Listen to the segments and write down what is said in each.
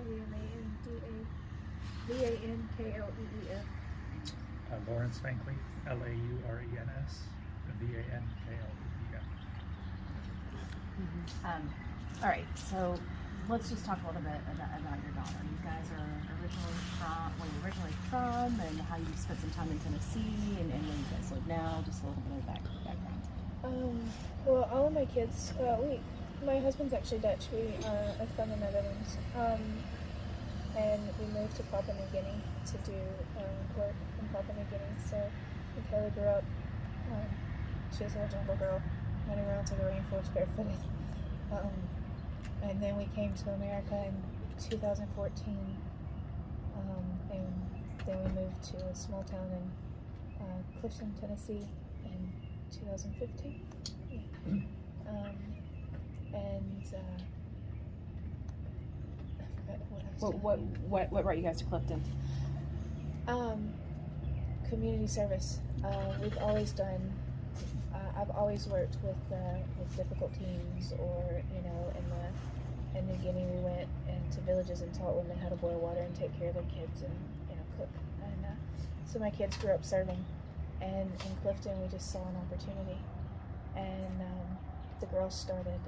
Vankleef. Lawrence Van Kleef, Laurens, Vankleef. All right, so let's just talk a little bit about your daughter. You guys are where you're originally from, and how you spent some time in Tennessee, and where you guys live now. Just a little bit of background. Well, all of my kids, my husband's actually Dutch. We are from the Netherlands, and we moved to Papua New Guinea to do work in Papua New Guinea. So Michaella grew up, she was a jungle girl, running around to the rainforest barefooted. And then we came to America in 2014, and then we moved to a small town in Clifton, Tennessee in 2015. Yeah. I forgot What brought you guys to Clifton? Community service. We've always done. I've always worked with difficult teens, or in New Guinea we went into villages and taught women how to boil water and take care of their kids and cook. And so my kids grew up serving, and in Clifton we just saw an opportunity, and the girls started.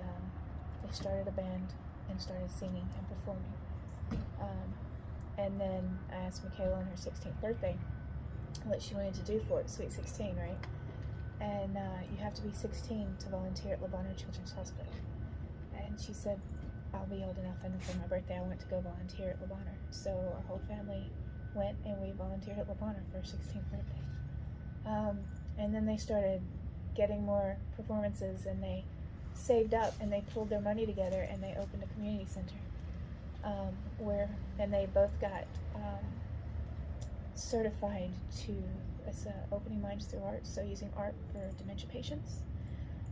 They started a band and started singing and performing. And then I asked Michaella on her 16th birthday what she wanted to do for it, Sweet 16, right? And you have to be 16 to volunteer at Le Bonheur Children's Hospital. And she said, I'll be old enough, and for my birthday I want to go volunteer at Le Bonheur. So our whole family went and we volunteered at Le Bonheur for her 16th birthday. And then they started getting more performances, and they saved up and they pulled their money together and they opened a community center and they both got certified to as opening minds through art, so using art for dementia patients.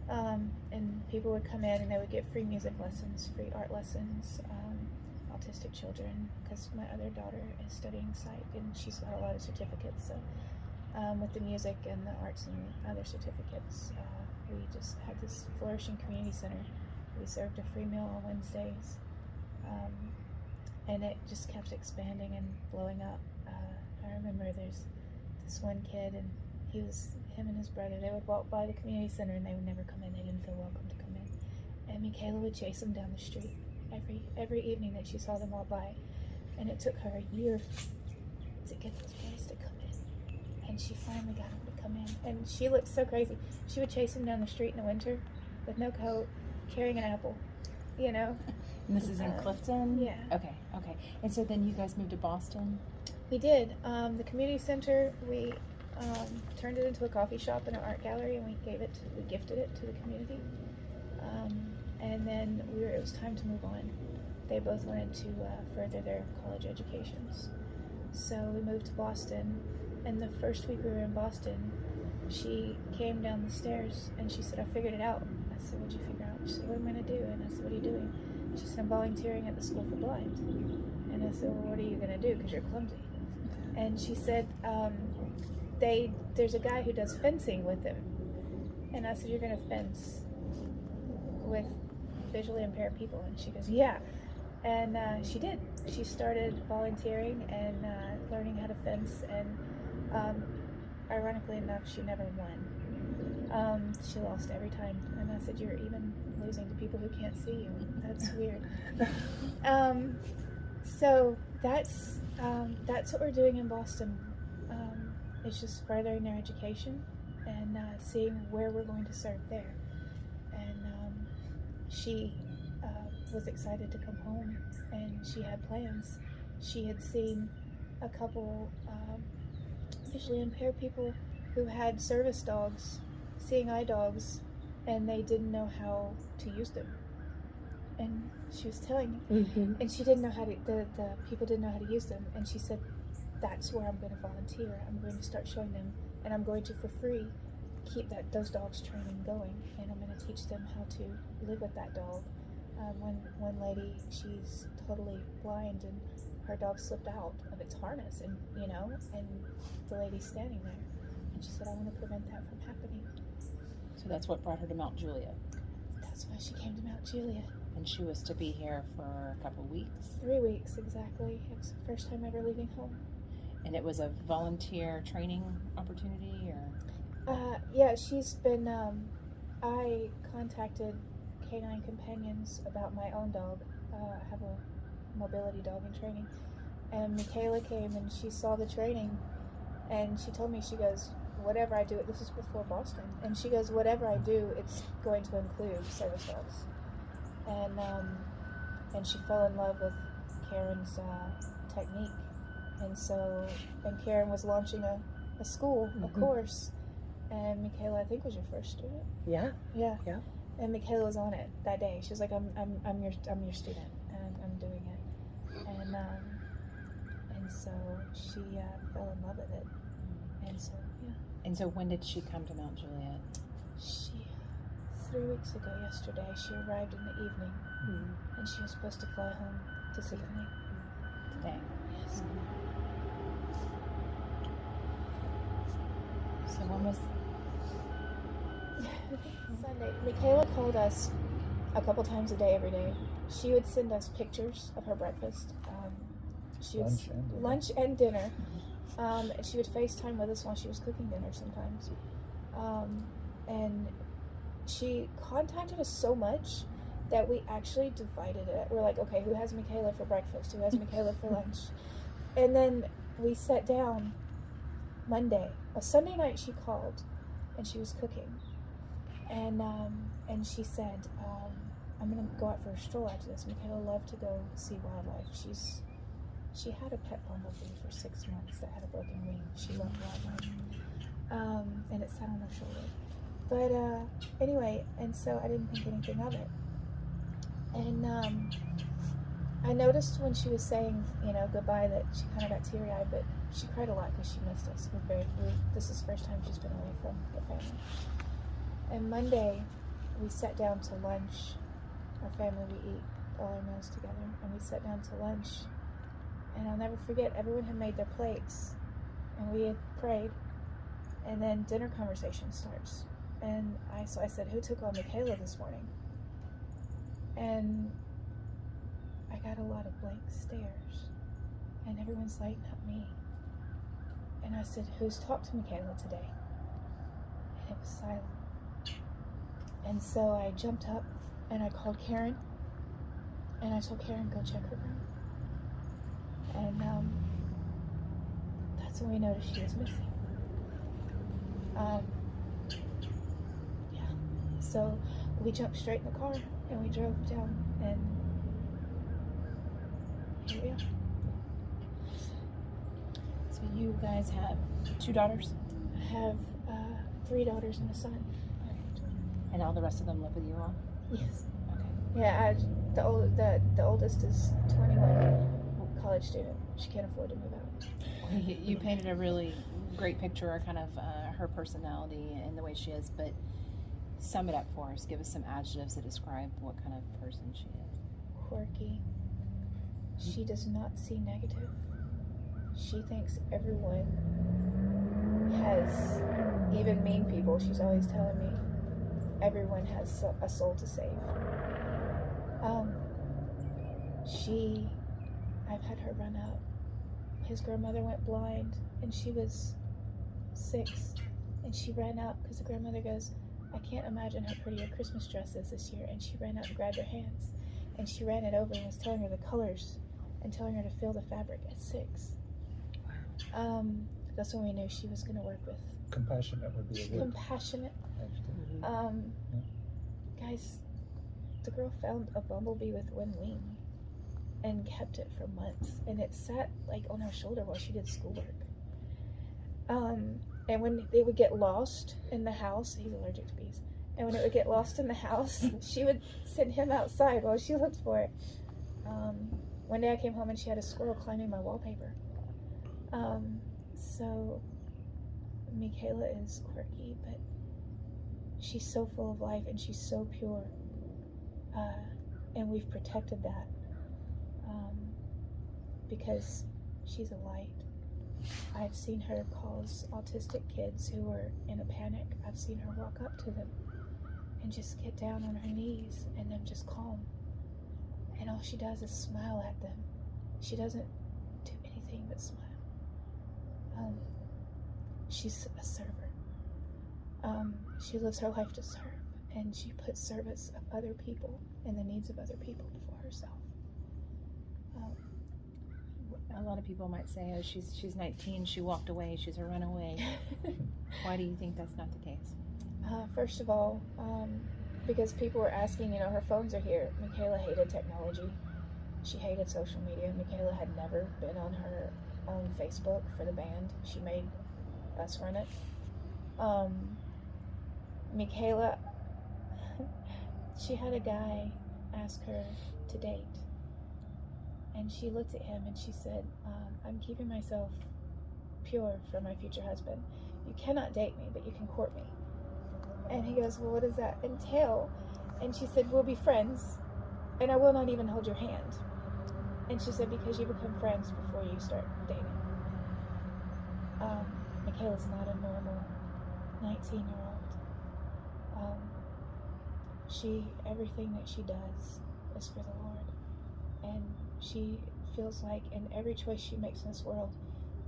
And people would come in and they would get free music lessons, free art lessons, autistic children, because my other daughter is studying psych and she's got a lot of certificates. So with the music and the arts and other certificates, we just had this flourishing community center. We served a free meal on Wednesdays, and it just kept expanding and blowing up. I remember there's this one kid, and him and his brother, they would walk by the community center and they would never come in. They didn't feel welcome to come in. And Michaella would chase them down the street every evening that she saw them walk by. And it took her a year to get those boys to come in. And she finally got them to come in. And she looked so crazy. She would chase them down the street in the winter with no coat, carrying an apple, And this is in Clifton? Yeah. Okay. And so then you guys moved to Boston? We did. The community center, we turned it into a coffee shop and an art gallery, and we gifted it to the community. And then it was time to move on. They both wanted to further their college educations. So we moved to Boston, and the first week we were in Boston, she came down the stairs and she said, I figured it out. I said, what'd you figure out? She said, what am I going to do? And I said, what are you doing? She said, I'm volunteering at the School for Blind. And I said, well, what are you going to do? Because you're clumsy. And she said, there's a guy who does fencing with him. And I said, you're going to fence with visually impaired people? And she goes, yeah. And she did. She started volunteering and learning how to fence, and ironically enough, she never won. She lost every time. And I said, you're even losing to people who can't see you. That's weird. So that's what we're doing in Boston. It's just furthering their education and seeing where we're going to serve there. And she was excited to come home, and she had plans. She had seen a couple visually impaired people who had service dogs, seeing eye dogs, and they didn't know how to use them. And she was telling me, and she didn't know how to. The people didn't know how to use them, and she said, "That's where I'm going to volunteer. I'm going to start showing them, and I'm going to, for free, keep those dogs training going, and I'm going to teach them how to live with that dog." One lady, she's totally blind, and her dog slipped out of its harness, and the lady's standing there, and she said, "I want to prevent that from happening." So that's what brought her to Mount Juliet. That's why she came to Mount Juliet. And she was to be here for a couple weeks. 3 weeks exactly. It was the first time ever leaving home. And it was a volunteer training opportunity, or? Yeah, she's been, I contacted Canine Companions about my own dog. I have a mobility dog in training. And Michaella came and she saw the training and she told me, she goes, whatever I do, this is before Boston, and she goes, whatever I do, it's going to include service dogs. And she fell in love with Karen's technique. And Karen was launching a school, a course, and Michaella, I think, was your first student. Yeah. Yeah. Yeah. And Michaella was on it that day. She was like, I'm your student, and I'm doing it. And so she fell in love with it. And so, yeah. And so when did she come to Mount Juliet? 3 weeks ago yesterday, she arrived in the evening, and she was supposed to fly home to Sydney. Today. Yes. So when was... Sunday. Michaella called us a couple times a day, every day. She would send us pictures of her breakfast. She would lunch and dinner. And she would FaceTime with us while she was cooking dinner sometimes. And she contacted us so much that we actually divided it. We're like, okay, who has Michaella for breakfast? Who has Michaella for lunch? And then we sat down Monday. A Sunday night she called and she was cooking. And she said, I'm going to go out for a stroll after this. Michaella loved to go see wildlife. She had a pet bumblebee for 6 months that had a broken wing. She loved wildlife. And it sat on her shoulder. But anyway, and so I didn't think anything of it. And I noticed when she was saying, goodbye, that she kind of got teary-eyed, but she cried a lot because she missed us. This is the first time she's been away from the family. And Monday, we sat down to lunch. Our family, we eat all our meals together, and we sat down to lunch. And I'll never forget, everyone had made their plates, and we had prayed, and then dinner conversation starts. And so I said, who took on Michaella this morning? And I got a lot of blank stares, and everyone's like, not me. And I said, who's talked to Michaella today? And it was silent. And so I jumped up and I called Karen, and I told Karen, go check her room. And that's when we noticed she was missing. Yeah. So we jumped straight in the car and we drove down, and here we are. So you guys have 2 daughters? I have 3 daughters and a son. And all the rest of them live with you all? Yes. Okay. Yeah, the oldest is 21, college student. She can't afford to move out. You painted a really great picture, kind of her personality and the way she is, but sum it up for us. Give us some adjectives that describe what kind of person she is. Quirky. She does not see negative. She thinks everyone has, even mean people, she's always telling me, everyone has a soul to save. I've had her run up. His grandmother went blind, and she was 6, and she ran up because the grandmother goes, I can't imagine how pretty your Christmas dress is this year. And she ran up and grabbed her hands, and she ran it over and was telling her the colors and telling her to feel the fabric at 6. That's when we knew she was going to work with. Compassionate would be a good Compassionate. Guys, the girl found a bumblebee with 1 wing and kept it for months, and it sat like on her shoulder while she did schoolwork. And when they would get lost in the house, he's allergic to bees, and when it would get lost in the house, she would send him outside while she looked for it. One day I came home and she had a squirrel climbing my wallpaper. So Michaella is quirky, but she's so full of life and she's so pure, and we've protected that because she's a light. I've seen her cause autistic kids who were in a panic. I've seen her walk up to them and just get down on her knees and then just calm and all she does is smile at them. She doesn't do anything but smile. She's a server. She lives her life to serve, and she puts service of other people and the needs of other people before herself. A lot of people might say, oh, she's 19, she walked away, she's a runaway. Why do you think that's not the case? First of all, because people were asking, her phones are here. Michaella hated technology. She hated social media. Michaella had never been on her own Facebook for the band. She made us run it. Michaella, she had a guy ask her to date. And she looked at him and she said, I'm keeping myself pure for my future husband. You cannot date me, but you can court me. And he goes, well, what does that entail? And she said, we'll be friends, and I will not even hold your hand. And she said, because you become friends before you start dating. Michaella's not a normal 19-year-old. Everything that she does is for the Lord. And she feels like in every choice she makes in this world,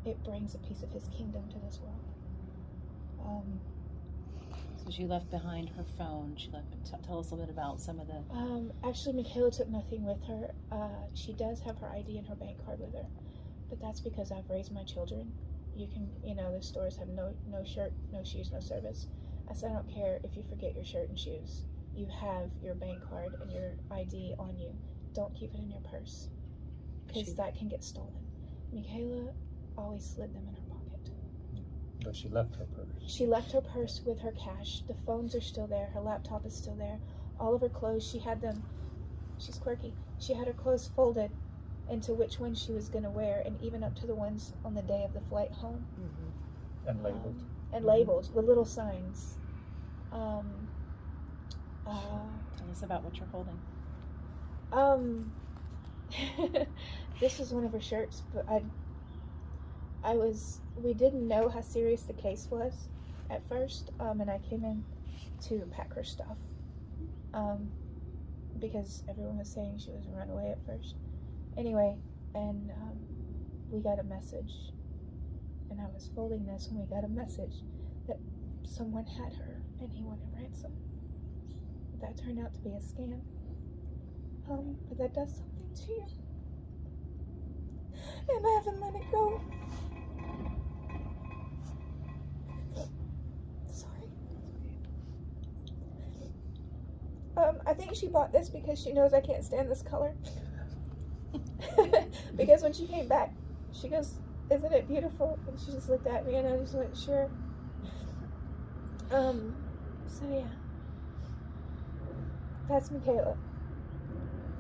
it brings a piece of his kingdom to this world. So she left behind her phone. She left. Tell us a bit about some of the. Actually, Michaella took nothing with her. She does have her ID and her bank card with her, but that's because I've raised my children. You can, the stores have no shirt, no shoes, no service. I said, I don't care if you forget your shirt and shoes. You have your bank card and your ID on you. Don't keep it in your purse, because that can get stolen. Michaella always slid them in her pocket. But she left her purse. She left her purse with her cash. The phones are still there. Her laptop is still there. All of her clothes, she had them. She's quirky. She had her clothes folded into which ones she was going to wear, and even up to the ones on the day of the flight home. Mm-hmm. And labeled. And labeled with little signs. Tell us about what you're holding. This was one of her shirts, but we didn't know how serious the case was at first, and I came in to pack her stuff, because everyone was saying she was a runaway at first. Anyway, and we got a message, and I was folding this when we got a message that someone had her and he wanted ransom. That turned out to be a scam. But that does something to you. And I haven't let it go. Sorry. I think she bought this because she knows I can't stand this color. Because when she came back, she goes, isn't it beautiful? And she just looked at me and I just went, sure. So yeah. That's Michaella.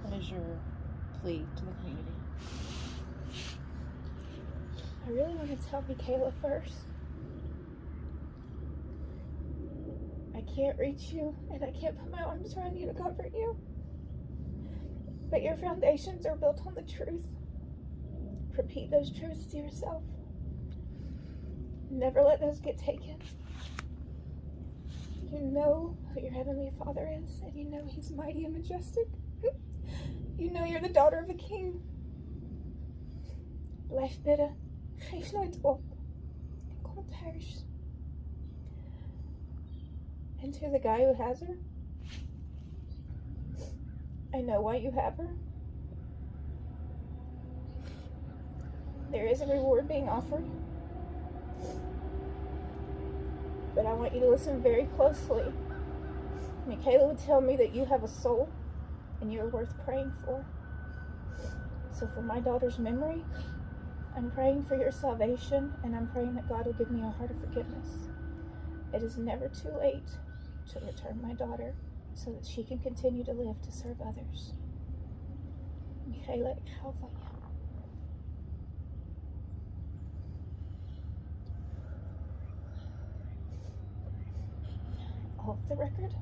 What is your plea to the community? I really want to tell Michaella first. I can't reach you, and I can't put my arms around you to comfort you. But your foundations are built on the truth. Repeat those truths to yourself. Never let those get taken. You know who your Heavenly Father is, and you know He's mighty and majestic. You know you're the daughter of a king. Blijf bidden. Geef nooit op. En kom thuis. And to the guy who has her, I know why you have her. There is a reward being offered. But I want you to listen very closely. Michaella would tell me that you have a soul and you're worth praying for. So for my daughter's memory, I'm praying for your salvation, and I'm praying that God will give me a heart of forgiveness. It is never too late to return my daughter so that she can continue to live to serve others. Michaella, ik hou van je. Off the record,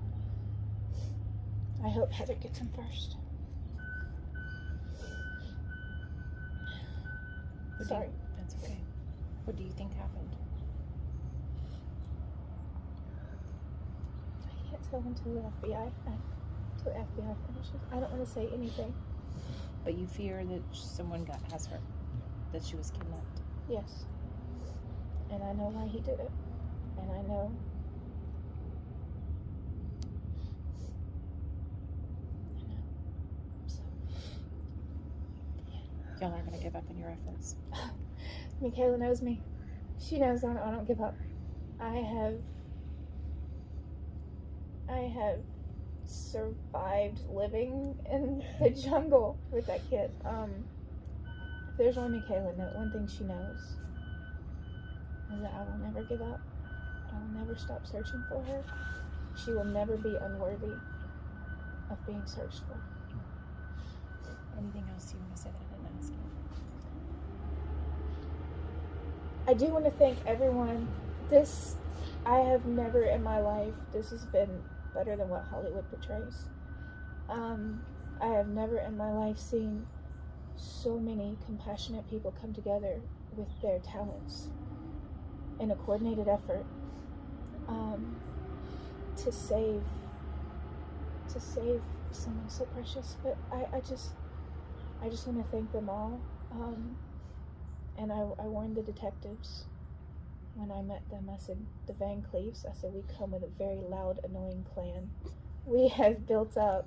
I hope Heather gets him first. Sorry. That's okay. What do you think happened? I can't tell until the FBI finishes. I don't want to say anything. But you fear that someone has her, that she was kidnapped. Yes. And I know why he did it. And I know. So, Y'all aren't gonna give up in your efforts. Michaella knows me. She knows I don't give up. I have survived living in the jungle with that kid. If there's only Michaella, one thing she knows is that I will never give up. I will never stop searching for her. She will never be unworthy of being searched for. Anything else you want to say that I didn't ask you? I do want to thank everyone. I have never in my life, this has been better than what Hollywood portrays. I have never in my life seen so many compassionate people come together with their talents in a coordinated effort to save someone so precious. But I just want to thank them all. And I warned the detectives when I met them. I said, the Van Kleefs, I said, we come with a very loud, annoying clan. We have built up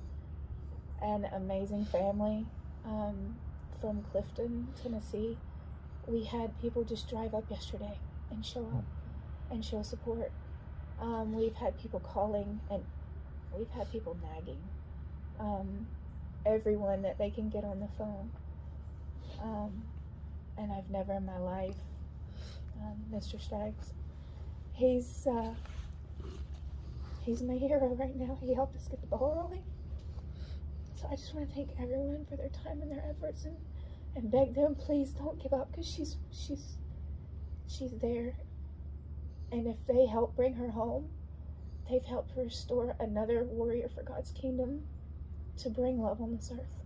an amazing family from Clifton, Tennessee. We had people just drive up yesterday and show up and show support. We've had people calling, and we've had people nagging everyone that they can get on the phone. And I've never in my life, Mr. Staggs, he's my hero right now. He helped us get the ball rolling. So I just want to thank everyone for their time and their efforts, and beg them, please don't give up, because she's there. And if they help bring her home, they've helped restore another warrior for God's kingdom to bring love on this earth.